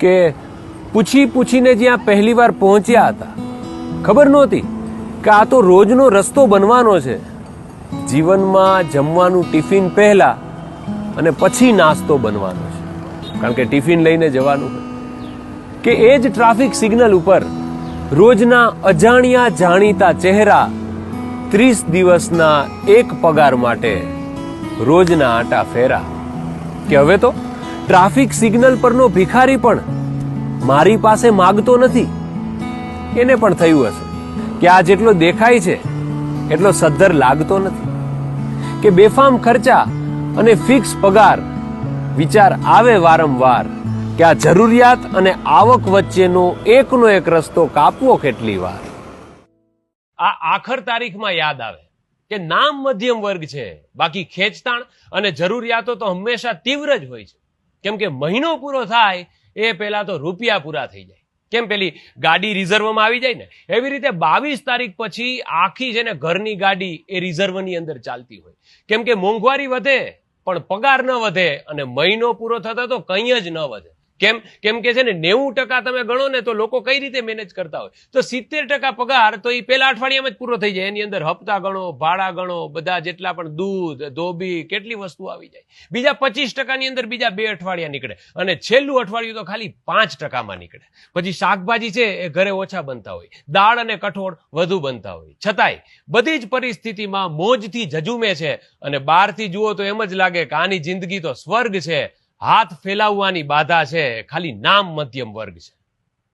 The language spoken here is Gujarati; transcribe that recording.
કે પૂછી પૂછીને જ્યાં પહેલી વાર પહોંચ્યા હતા ખબર નહોતી કે આ તો રોજનો રસ્તો બનવાનો છે. જીવનમાં જમવાનું ટિફિન પહેલા અને પછી નાસ્તો બનવાનો છે, કારણ કે ટિફિન લઈને જવાનું કે એ જ ટ્રાફિક સિગ્નલ ઉપર રોજના અજાણ્યા જાણીતા ચહેરા 30 દિવસના એક પગાર માટે રોજના આટા ફેરા. કે હવે તો ટ્રાફિક સિગ્નલ પરનો ભિખારી પણ મારી પાસે માગતો નથી. એને પણ થયું હશે કે આ જેટલો દેખાય છે એટલો સદ્ધર લાગતો નથી, કે બેફામ ખર્ચા અને ફિક્સ પગાર. વિચાર આવે વારંવાર કે આ જરૂરિયાત અને આવક વચ્ચેનો એકનો એક રસ્તો કાપવો કેટલી વાર. આ આખર તારીખમાં યાદ આવે કે નામ મધ્યમ વર્ગ છે, બાકી ખેંચતાણ અને જરૂરિયાતો તો હંમેશા તીવ્ર જ હોય છે. કેમ કે મહિનો પૂરો થાય એ પહેલા તો રૂપિયા પૂરા થઈ જાય. કેમ પેલી ગાડી રિઝર્વમાં આવી જાય ને, એવી રીતે 22 તારીખ પછી આખી છે ને ઘરની ગાડી એ રિઝર્વની અંદર ચાલતી હોય. કેમ કે મોંઘવારી વધે પણ પગાર ન વધે અને મહિનો પૂરો થતા તો કંઈ જ ન વધે. કેમ કે છે ને 90% તમે ગણો ને તો લોકો કઈ રીતે મેનેજ કરતા હોય, તો 70% પગાર તો એ પેલા અઠવાડિયામાં જ પૂરો થઈ જાય. એની અંદર હપ્તા ગણો, ભાડા ગણો, બધા જેટલા પણ દૂધ, ધોબી, કેટલી વસ્તુ આવી જાય. બીજા 25% ની અંદર બીજા 2 અઠવાડિયા નીકળે અને છેલ્લું અઠવાડિયું તો ખાલી 5% નીકળે. પછી શાકભાજી છે એ ઘરે ઓછા બનતા હોય, દાળ અને કઠોળ વધુ બનતા હોય. છતાંય બધી જ પરિસ્થિતિમાં મોજથી ઝઝુમે છે અને બહારથી જુઓ તો એમ જ લાગે કે આની જિંદગી તો સ્વર્ગ છે. હાથ ફેલાવવાની બાધા છે, ખાલી નામ મધ્યમ વર્ગ છે.